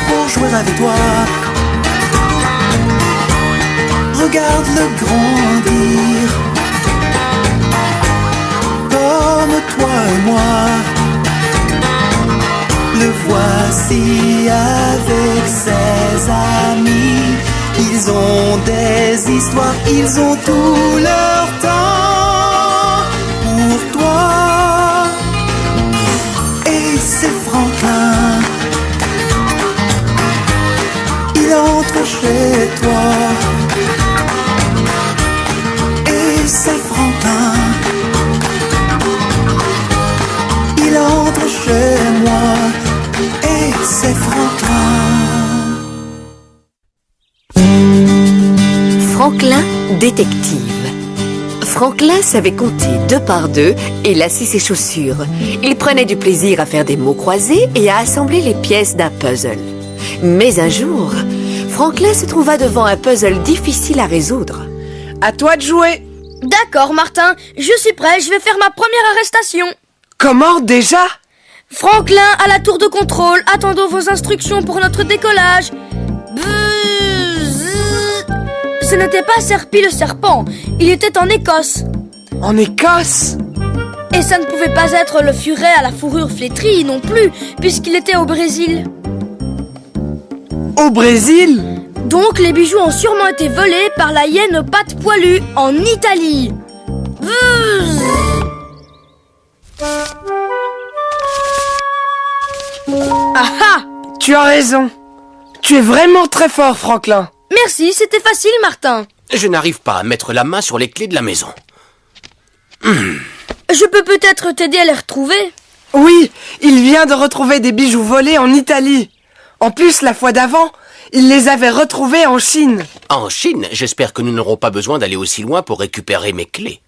pour jouer avec toi. Regarde-le grandir, comme toi et moi. Le voici avec ses amis. Ils ont des histoires, ils ont tout leur temps pour toi. Et c'est Franklin, il entre chez toi. Et c'est Franklin, il entre chez moi. Et c'est Franklin. Franklin, détective. Franklin savait compter 2 par 2 et lasser ses chaussures. Il prenait du plaisir à faire des mots croisés et à assembler les pièces d'un puzzle. Mais un jour, Franklin se trouva devant un puzzle difficile à résoudre. À toi de jouer. D'accord, Martin, je suis prêt, je vais faire ma première arrestation. Comment déjà? Franklin, à la tour de contrôle, attendons vos instructions pour notre décollage. Ce n'était pas Serpi le serpent, il était en Écosse. En Écosse? Et ça ne pouvait pas être le furet à la fourrure flétrie non plus, puisqu'il était au Brésil. Au Brésil? Donc les bijoux ont sûrement été volés par la hyène aux pattes poilues en Italie. Ah ah! Tu as raison. Tu es vraiment très fort, Franklin. Merci, c'était facile, Martin. Je n'arrive pas à mettre la main sur les clés de la maison. Je peux peut-être t'aider à les retrouver. Oui, il vient de retrouver des bijoux volés en Italie. En plus, la fois d'avant, il les avait retrouvés en Chine. En Chine, j'espère que nous n'aurons pas besoin d'aller aussi loin pour récupérer mes clés.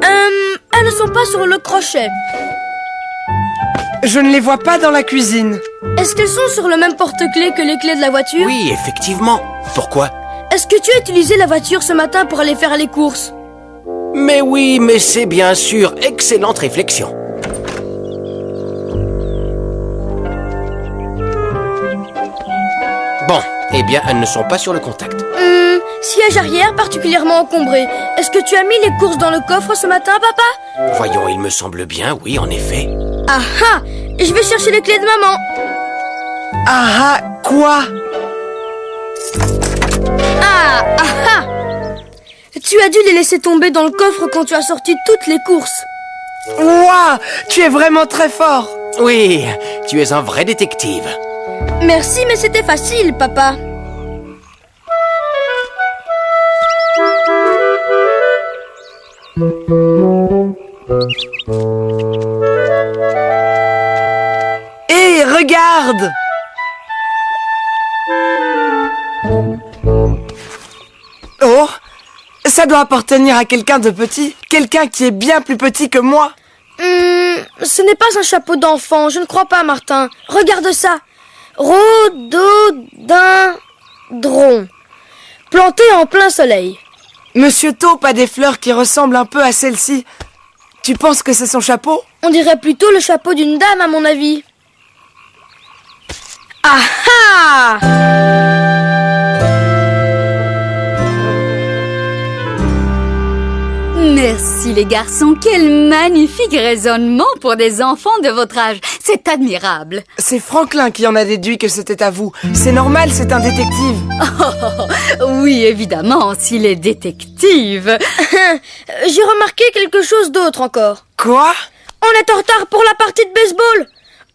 Elles ne sont pas sur le crochet. Je ne les vois pas dans la cuisine. Est-ce qu'elles sont sur le même porte-clés que les clés de la voiture? Oui, effectivement. Pourquoi? Est-ce que tu as utilisé la voiture ce matin pour aller faire les courses? Mais oui, mais c'est bien sûr. Excellente réflexion. Bon, eh bien, elles ne sont pas sur le contact. Siège arrière particulièrement encombré. Est-ce que tu as mis les courses dans le coffre ce matin, papa? Voyons, il me semble bien, oui, en effet. Ah ah! Je vais chercher les clés de maman. Ah ah, quoi? Ah ah ah! Tu as dû les laisser tomber dans le coffre quand tu as sorti toutes les courses. Ouah, tu es vraiment très fort. Oui, tu es un vrai détective. Merci, mais c'était facile, papa. Hé, regarde! Oh, ça doit appartenir à quelqu'un de petit. Quelqu'un qui est bien plus petit que moi. Ce n'est pas un chapeau d'enfant, je ne crois pas, Martin. Regarde ça. Rhododendron. Planté en plein soleil. Monsieur Taupe a des fleurs qui ressemblent un peu à celle-ci. Tu penses que c'est son chapeau? On dirait plutôt le chapeau d'une dame, à mon avis. Ah ah! Merci les garçons, quel magnifique raisonnement pour des enfants de votre âge. C'est admirable. C'est Franklin qui en a déduit que c'était à vous. C'est normal, c'est un détective. Oui, évidemment, s'il est détective. J'ai remarqué quelque chose d'autre encore. Quoi? On est en retard pour la partie de baseball.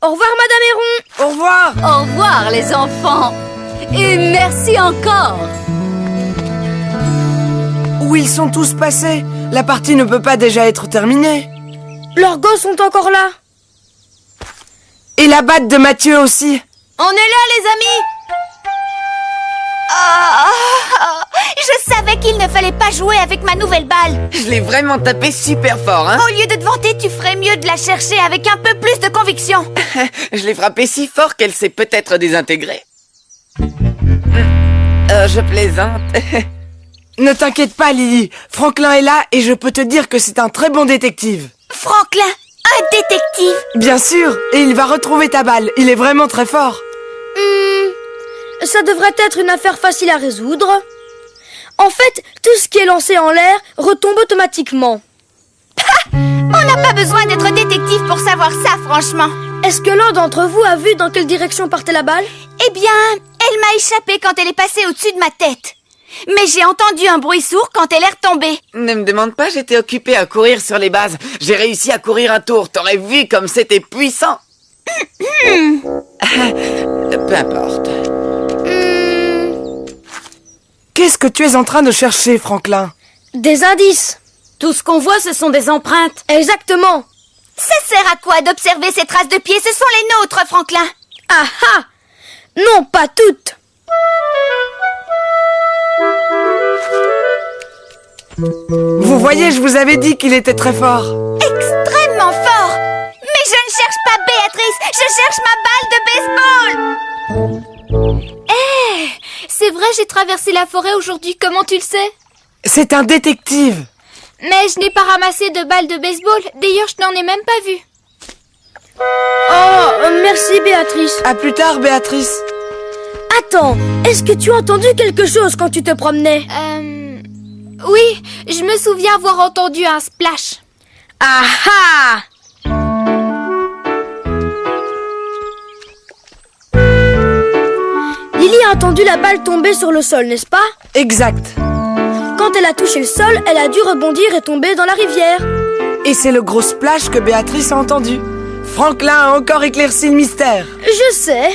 Au revoir, Madame Héron. Au revoir. Au revoir les enfants. Et merci encore. Où ils sont tous passés? La partie ne peut pas déjà être terminée. Leurs gosses sont encore là. Et la batte de Mathieu aussi. On est là, les amis. Je savais qu'il ne fallait pas jouer avec ma nouvelle balle. Je l'ai vraiment tapé super fort, hein. Au lieu de te vanter, tu ferais mieux de la chercher avec un peu plus de conviction. Je l'ai frappée si fort qu'elle s'est peut-être désintégrée. Je plaisante. Ne t'inquiète pas, Lily. Franklin est là et je peux te dire que c'est un très bon détective. Franklin, Un détective. Bien sûr, et il va retrouver ta balle. Il est vraiment très fort. Ça devrait être une affaire facile à résoudre. En fait, tout ce qui est lancé en l'air retombe automatiquement. On n'a pas besoin d'être détective pour savoir ça, franchement. Est-ce que l'un d'entre vous a vu dans quelle direction partait la balle? Eh bien, elle m'a échappé quand elle est passée au-dessus de ma tête. Mais j'ai entendu un bruit sourd quand elle est retombée. Ne me demande pas, j'étais occupée à courir sur les bases. J'ai réussi à courir un tour, t'aurais vu comme c'était puissant. Peu importe. Qu'est-ce que tu es en train de chercher, Franklin? Des indices. Tout ce qu'on voit, ce sont des empreintes. Exactement. Ça sert à quoi d'observer ces traces de pieds? Ce sont les nôtres, Franklin. Ah ah! Non, pas toutes. Vous voyez, je vous avais dit qu'il était très fort. Extrêmement fort. Mais je ne cherche pas Béatrice, je cherche ma balle de baseball. C'est vrai, j'ai traversé la forêt aujourd'hui, comment tu le sais? C'est un détective. Mais je n'ai pas ramassé de balles de baseball, d'ailleurs je n'en ai même pas vu. Oh, merci Béatrice. À plus tard, Béatrice. Attends, est-ce que tu as entendu quelque chose quand tu te promenais? Oui, je me souviens avoir entendu un splash. Ah ah! Lily a entendu la balle tomber sur le sol, n'est-ce pas? Exact. Quand elle a touché le sol, elle a dû rebondir et tomber dans la rivière. Et c'est le gros splash que Béatrice a entendu. Franklin a encore éclairci le mystère. Je sais.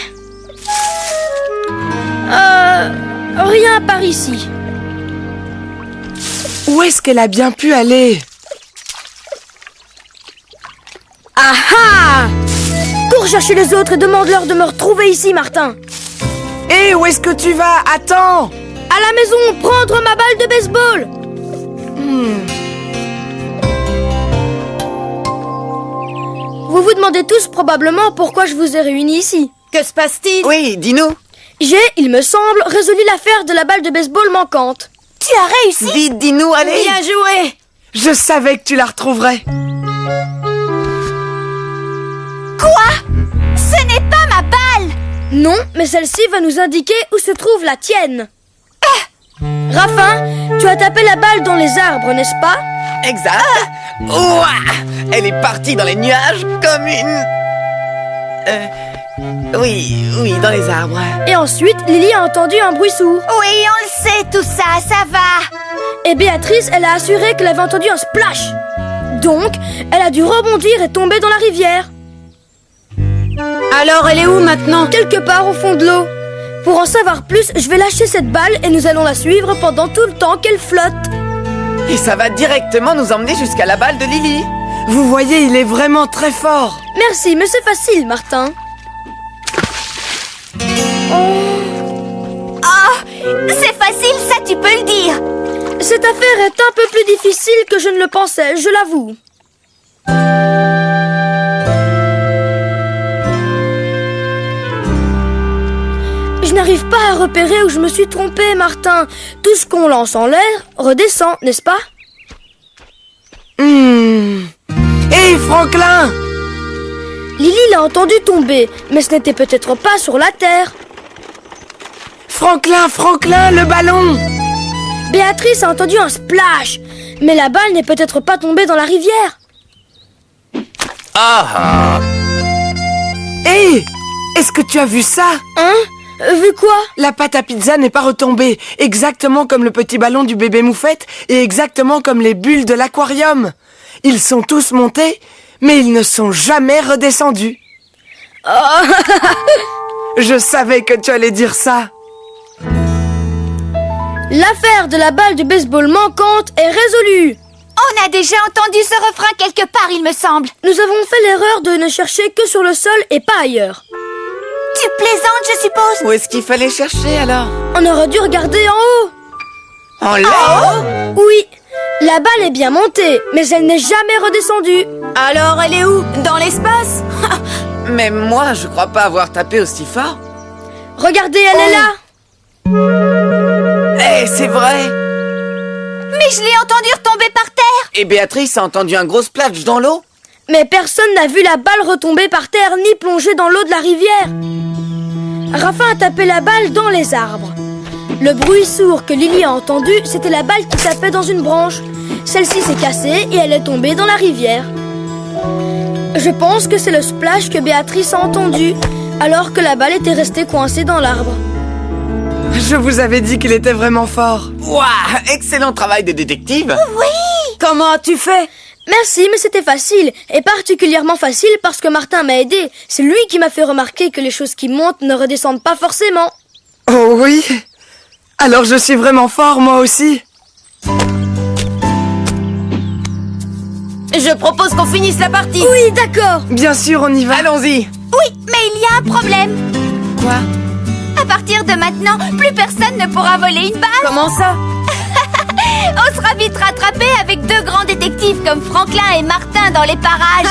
Rien par ici. Où est-ce qu'elle a bien pu aller? Ah ah! Cours chercher les autres et demande-leur de me retrouver ici, Martin. Hé, où est-ce que tu vas? Attends! À la maison, prendre ma balle de baseball. Vous vous demandez tous probablement pourquoi je vous ai réunis ici. Que se passe-t-il? Oui, dis-nous. J'ai, il me semble, résolu l'affaire de la balle de baseball manquante. Tu as réussi? Vite, dis-nous, allez. Bien joué! Je savais que tu la retrouverais. Quoi? Ce n'est pas ma balle. Non, mais celle-ci va nous indiquer où se trouve la tienne. Raffin, tu as tapé la balle dans les arbres, n'est-ce pas? Exact. Ouah, elle est partie dans les nuages comme une... Oui, dans les arbres. Et ensuite, Lily a entendu un bruit sourd. Oui, on le sait, tout ça, ça va. Et Béatrice, elle a assuré qu'elle avait entendu un splash. Donc, elle a dû rebondir et tomber dans la rivière. Alors, elle est où maintenant? Quelque part au fond de l'eau. Pour en savoir plus, je vais lâcher cette balle et nous allons la suivre pendant tout le temps qu'elle flotte. Et ça va directement nous emmener jusqu'à la balle de Lily. Vous voyez, il est vraiment très fort. Merci, mais c'est facile, Martin. C'est facile, ça tu peux le dire. Cette affaire est un peu plus difficile que je ne le pensais, je l'avoue. Je n'arrive pas à repérer où je me suis trompée, Martin. Tout ce qu'on lance en l'air redescend, n'est-ce pas? Hé, Franklin! Lily l'a entendu tomber, mais ce n'était peut-être pas sur la terre. Franklin, le ballon! Béatrice a entendu un splash, mais la balle n'est peut-être pas tombée dans la rivière. Ah! Hé! Est-ce que tu as vu ça? Hein? Vu quoi? La pâte à pizza n'est pas retombée, exactement comme le petit ballon du bébé moufette et exactement comme les bulles de l'aquarium. Ils sont tous montés, mais ils ne sont jamais redescendus. Je savais que tu allais dire ça. L'affaire de la balle de baseball manquante est résolue. On a déjà entendu ce refrain quelque part, il me semble. Nous avons fait l'erreur de ne chercher que sur le sol et pas ailleurs. Tu plaisantes, je suppose. Où est-ce qu'il fallait chercher alors? On aurait dû regarder en haut. En l'air? Oui, la balle est bien montée, mais elle n'est jamais redescendue. Alors, elle est où? Dans l'espace? Mais moi, je crois pas avoir tapé aussi fort. Regardez, elle est là. Eh, c'est vrai. Mais je l'ai entendu retomber par terre. Et Béatrice a entendu un gros splash dans l'eau? Mais personne n'a vu la balle retomber par terre ni plonger dans l'eau de la rivière. Raffin a tapé la balle dans les arbres. Le bruit sourd que Lily a entendu, c'était la balle qui tapait dans une branche. Celle-ci s'est cassée et elle est tombée dans la rivière. Je pense que c'est le splash que Béatrice a entendu, alors que la balle était restée coincée dans l'arbre. Je vous avais dit qu'il était vraiment fort. Waouh, excellent travail de détective. Comment as-tu fait? Merci, mais c'était facile, et particulièrement facile parce que Martin m'a aidé. C'est lui qui m'a fait remarquer que les choses qui montent ne redescendent pas forcément. Oh oui? Alors je suis vraiment fort, moi aussi. Je propose qu'on finisse la partie. Oui, d'accord. Bien sûr, on y va. Allons-y. Oui, mais il y a un problème. Quoi? À partir de maintenant, plus personne ne pourra voler une balle. Comment ça? On sera vite rattrapés avec deux grands détectives comme Franklin et Martin dans les parages.